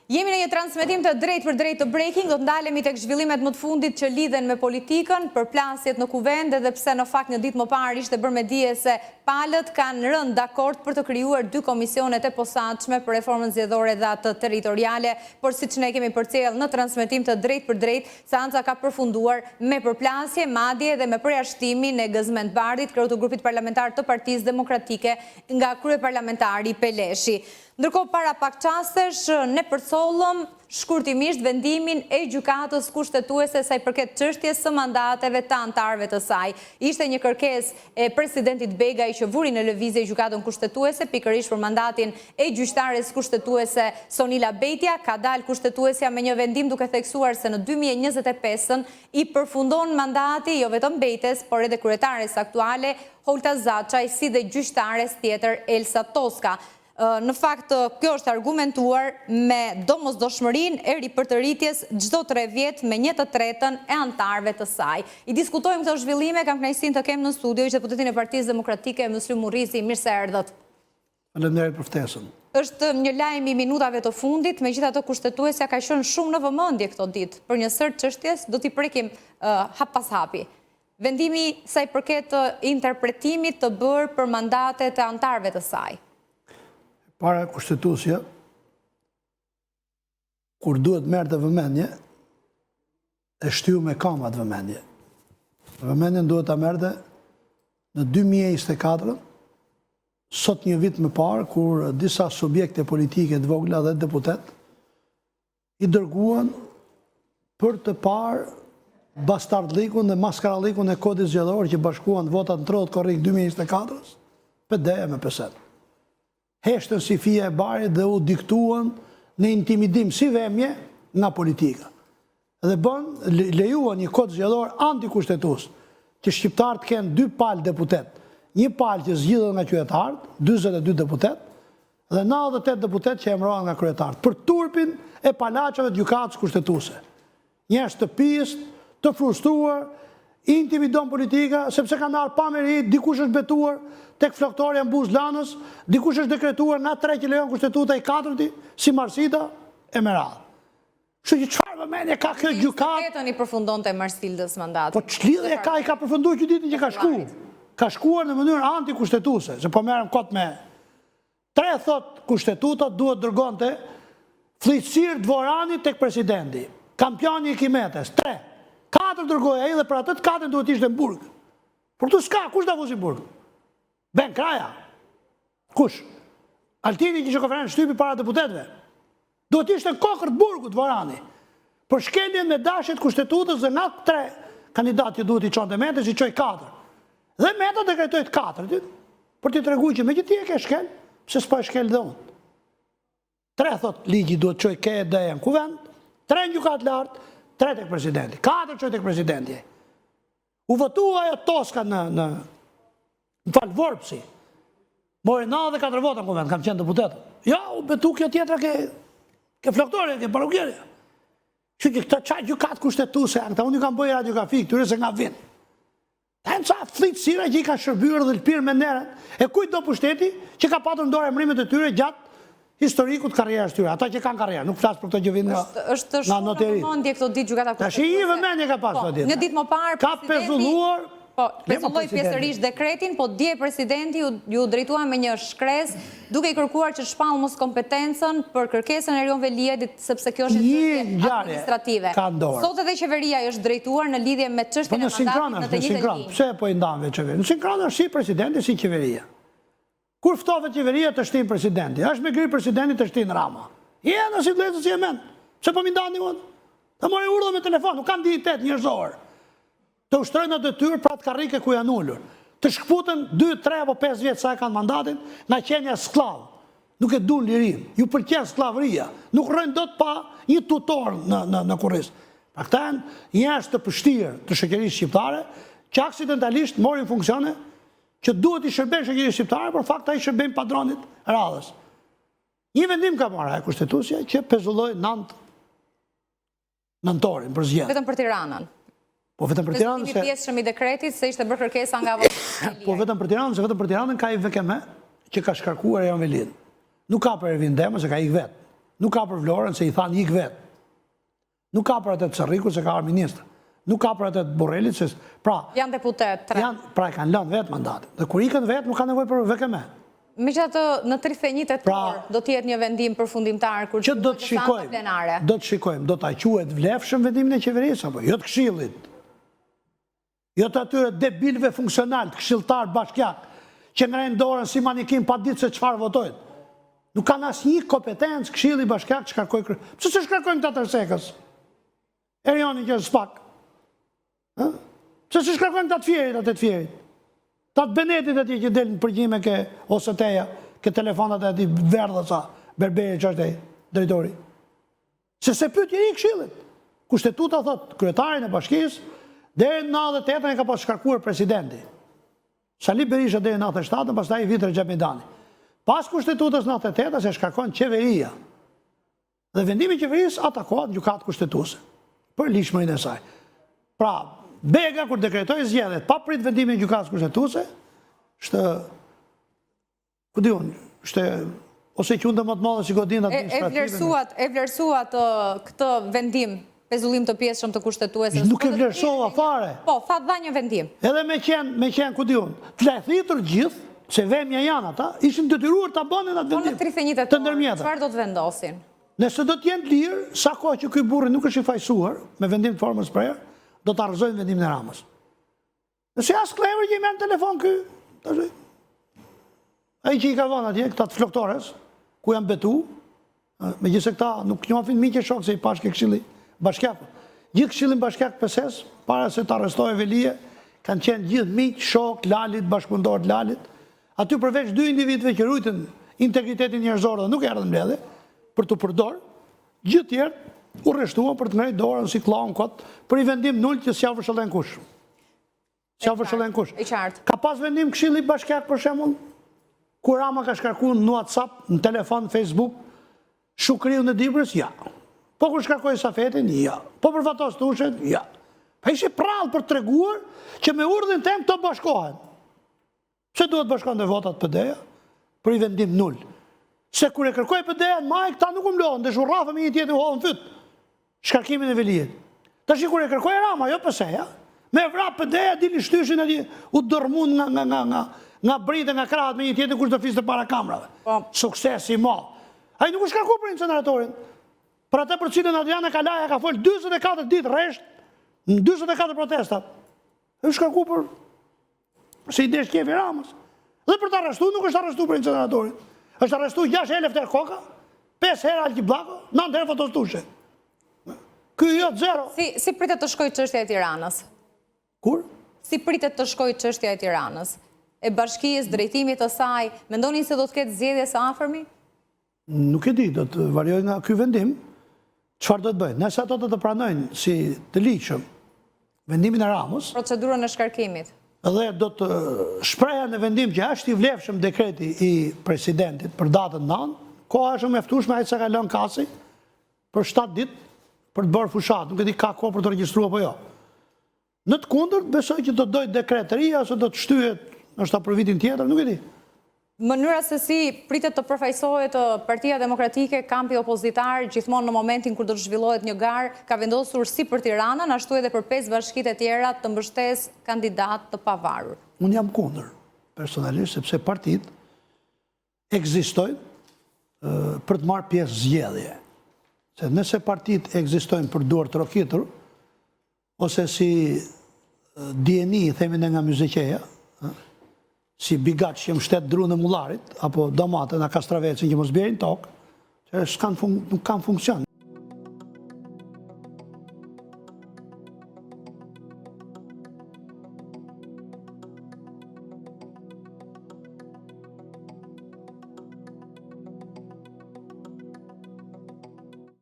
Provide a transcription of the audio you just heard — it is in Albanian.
Jemi në një transmetim të drejt për drejt të breaking, do të ndalemi tek zhvillimet më të fundit që lidhen me politikën, përplasjet në kuvend, edhe pse në fakt një ditë më parë ishte bërë me dije se palët kanë rënë dakord për të krijuar dy komisionet e posaçme për reformën zgjedhore dhe atë territoriale, por siç ne kemi përcjell në transmetim të drejt për drejt, seanca ka përfunduar me përplasje, madje edhe me përjashtimin e Gëzment Bardhit, kreu të grupit parlamentar të Partisë Demokratike nga kryeparlamentari Peleshi. Ndërkohë, para pak qastesh, ne përcollëm shkurtimisht vendimin e gjykatës kushtetuese sa i përket çështjes së mandateve të anëtarëve të saj. Ishte një kërkesë e presidentit Begaj që vuri në lëvizje gjykatën kushtetuese, pikërisht për mandatin e gjyqtares kushtetuese Sonila Betja. Ka dalë kushtetuesja me një vendim duke theksuar se në 2025 i përfundon mandati jo vetëm Betjes, por edhe kryetares aktuale Holta Zaçaj, si dhe gjyqtares tjetër Elsa Toska. Në fakt, kjo është argumentuar me domosdoshmërinë e ripërtëritjes çdo 3 vjet me 1/3 e anëtarëve të saj. I diskutojmë këto zhvillime, kam kënaqësinë të kem në studio ishte deputeti i Partisë Demokratike Myslim Murrisi. Mirë se erdhët. Faleminderit për ftesën. Është një lajm i minutave të fundit, megjithatë kushtetuesja ka qenë shumë në vëmendje këto ditë për një sër çështjes, do t'i prekim hap pas hapi. Vendimi sa i përket interpretimit të bërë për mandatet e anëtarëve të saj. Para kushtetuesja, kur duhet merr të vëmendje, e shtyu me kamat vëmendje. Vëmendjen duhet ta merrte në 2024, sot një vit më parë, kur disa subjekte politike të vogla dhe deputet i dërguan për të parë bastardlikun dhe maskarallikun e kodit zgjedhor që bashkuan votat në trot korrik 2024, PD me PS. Heshtën si fija e barit dhe u diktuan në intimidim si vemje nga politika. Dhe lejuan një kod zgjedhor antikushtetues, që shqiptarët kenë 2 palë deputet, një palë që zgjidhet nga qytetarët, 42 deputet, dhe 98 deputet që emërohen nga kryetarët, për turpin e palaqeve të gjykatës kushtetuese. Njerëz të pjesë, të frustruar, intimidon politika, sepse kanë ardhur pa meri, dikush është betuar tek floktorja Mbuz Lanës, dikush është dekretuar nga 3 që lejon kushtetuta i 4-ti, si Marsita e Meradh. Kështu që çfarë vëmendje ka kjo gjykatë? Vetëm i përfundonte Marsildës mandatin. Po ç'lidhje ka, i ka përfunduar që ditën që ka shkuar. Ka shkuar në mënyrë antikushtetuese, se po merrem kot me 3 thot kushtetuta duhet dërgonte fllitësir dvorani tek presidenti, kampioni i kimetes, 3. 4 dërgoi ai dhe për atë 4 duhet ishte në burg. Por këtu s'ka, kush ta vosi burg? Ben Kraja. Kush? Altini që ishte konferencë shtypi para deputetëve. Duhet ishte në kokër të burgut dvorani. Për shkeljen me dashjet kushtetutës dhe nga 3 kandidatë që duhet i çonte Meta, si çoi 4. Dhe Meta dekretoi 4, për t'i treguar që me që ti e ke shkel, pse s'po e shkel dhe unë. 3 thot ligji duhet çoj ke dhe në kuvend, 3 në gjykatë lartë, 3 tek presidenti, 4 çoj tek presidenti. U votua ajo Toska në Vorpsi. Mori 94 vota në kuvend, kam qenë deputet. Ja, u betu kjo tjetra ke floktorja, ke parukjerja. Që këta çaj gjykatë kushtetuese janë, këta unë ju kam bëjë radiografi, këtyre se nga vind. Ta në ca fllitësira që i ka shërbyer dhe lpirë me neren, e kujt do pushteti që ka patur në dorë emrimet e tyre gjatë historikut karrierës tyre, ata që kanë karrierë, nuk flas për këto që vinë nga noteri. Është shumë vëmendje këto ditë gjykata kushtetuese. Tash i vëmendje ka pas këto ditë. Një ditë më parë ka pezulluar. Po, pezulloi pjesërisht dekretin, po dje presidenti ju drejtua me një shkresë duke i kërkuar që shpall mos kompetencën për kërkesën e Erion Veliedit, sepse kjo është çështje administrative. Sot edhe qeveria është drejtuar në lidhje me çështjen e mandatit në të njëjtën linjë. Pse po i ndan vetë qeveria? Në sinkron është si presidenti si qeveria. Kur ftohet qeveria të shtin presidenti, është me gri presidenti të shtin Rama. Në si vlezë si e men. Pse po mi ndani unë? Ta mori urdhë me telefon, nuk kam dignitet njerëzor. Të ushtrojnë në detyrë pra të karrike ku janë ullur. Të shkputën 2, 3 apo 5 vjetë sa e kanë mandatin, nga qenja skllav. Nuk e dun lirin. Ju pëlqen sklavëria. Nuk rrojnë dot pa një tutor në kurriz. Pra këta janë njerëz të përshtirë të shoqërisë shqiptare, që aksidentalisht morin funksione që duhet i shërbejnë shoqërisë shqiptare, por fakt ai shërbejnë padronit radhës. Një vendim ka marrë kushtetuesja që pezulloi nëntorin për zgjedhje. Vetëm për Tiranën. Po vetëm për Tiranën se pjesëshëm i dekretit se ishte bërë kërkesa nga votimi. Po vetëm për Tiranën, se vetëm për Tiranën ka i VKM që ka shkarkuar Erion Velin. Nuk ka për Ervin Dema se ka ik vetë. Nuk ka për Vlorën se i thanë ik vetë. Nuk ka për atë të Cerriku se ka arë ministrë. Nuk ka për atë të Borrelit se... Janë deputet, 3. Pra e kanë lënë vetë mandatin. Dhe kur ikën vetë, nuk ka nevojë për VKM. Megjithatë, në 31 tetor do të jetë një vendim përfundimtar kur që do të shikojmë, do ta quhet vlefshëm vendimin e qeverisë apo jo të Këshillit. Jo të atyre debilëve funksional, të këshilltar bashkiak, që ngrenë dorën si manikin pa ditë se çfarë votojnë. Nuk kanë asnjë kompetencë Këshilli bashkiak që kërkoj. Pse s'e shkarkojnë këta Tërsekës? Erioni që është spak. Pse s'e shkarkojnë këta të Fierit, atë të Fierit? Ta të Benetit ati që delë në përgjime ke OST-ja, ke telefonat e ati verdha sa, Berberi që është e drejtori. Se pyet njëri Këshillit. Kushtetuta thot, kryetarin e bashkisë, deri në 98 e ka pas shkarkuar presidenti. Sali Berisha deri në 97, pastaj i Vitre Gjamidani. Pas kushtetutës 98 se shkarkon qeveria. Dhe vendimi i qeverisë atakohet në gjykatë kushtetuese për lishmërinë e saj. Pra, Bega kur dekretoi zgjedhjet pa prit vendimin e gjykatës kushtetuese, është ku diun, është ose qundë më të madhe si godinë administrative. E vlerësuat këtë vendim pezullim të pjesëshëm të kushtetuesës. Nuk e vlerësova fare. Po, tha dha një vendim. Edhe me qenë ku diun, të lehthitur gjithë, se vemja janë ata, ishin detyruar ta bënin atë vendim. Po në 31 tetor, çfarë do të vendosin? Nëse do të jenë lirë, sa kohë që ky burri nuk është i fajsuar me vendim të formës prerë, do të arrëzojnë vendimin e Ramës. Nëse as klever që i merë në telefon ky, ai që i ka vënë atje, këta të floktores, ku janë betu, me gjithse këta nuk njohin miqë e shokë se i pashke Këshilli Bashkiak. Gjithë Këshillin Bashkiak PSS, para se të arrestohej Velie, kanë qenë gjithë miq, shok, Lalit, bashkëpunëtorët Lalit. Aty përveç 2 individëve që rujtën integritetin njerëzor dhe nuk erdhën mbledhje për të përdorë, gjithë tjerë u rreshtuan për të ngritur dorën si klaun kot për i vendim nul që s'ja vëshëllen kush. S'ja vëshëllen kush. Ka pas vendim Këshilli Bashkiak për shembull, kur Rama ka shkarkuar në WhatsApp, në telefon, Facebook, Shukriu në Dibrës, ja. Po kur shkarkoi Safetin, ja. Po për Fatos Tushen, ja. Pa ishi prallë për treguar që me urdhën tem të bashkohen. Pse duhet bashkohen dhe votat PD-ja? Për i vendim nul. Se kur e kërkoj PD-ja, në maj, këta nuk umlohen, dhe shurrafëm i një tjetë u hodhën fyt. Shkarkimin e Velijet. Tash kur e kërkoj Rama, jo PS-ja, me vrap PD-ja, dili shtyshin e u dërmun nga brite, nga krahat me një tjetë kush do fliste para kamrave. Sukses i madh. Ai nuk u shkarku për inceneratorin. Për atë për cilën Adriana Kalaja ka folë 24 ditë rresht, në 24 protestat. E u shkarku për se i desh kjefi Ramës. Dhe për të arrestu, nuk është arrestu për inceneratorin. është arrestu 6.000 herë Koka, 5 herë Alqi Bllako, 9 herë Fatos Tushen. Ky jo, zero. Si pritet të shkoj çështja e Tiranës? Kur? Si pritet të shkoj çështja e Tiranës? E bashkisë, drejtimit të saj, mendoni se do të ketë zgjedhje së afërmi? Nuk e di, do të variojë nga ky vendim. Çfarë do të bëjnë? Nëse ato do të pranojnë si të ligjshëm vendimin e Ramës, procedurën e shkarkimit, dhe do të shpreha në vendim që është i vlefshëm dekreti i presidentit për datën 9, koha është mjaftueshme ai sa ka lënë Kasi për 7 ditë për të bërë fushat, nuk e di ka kohë për të regjistruar apo jo. Në të kundërt, besoj që do të dojë dekret të ri ose do të shtyhet ndoshta për vitin tjetër, nuk e di. Mënyra se si pritet të përfaqësohet Partia Demokratike, kampi opozitar, gjithmonë në momentin kur do të zhvillohet një garë, ka vendosur si për Tiranën, ashtu edhe për 5 bashkitë e tjera të mbështes kandidat të pavarur. Unë jam kundër, personalisht, sepse partitë ekzistojnë për të marrë pjesë zgjedhje. Se nëse partitë ekzistojnë për duar të rokitur, ose si dieni, themin nga Myzeqeja, si bigat që jem shtetë dru në Mullarit, apo domate në Kastravecin që mos bjerin tokë, që nuk kanë funksion.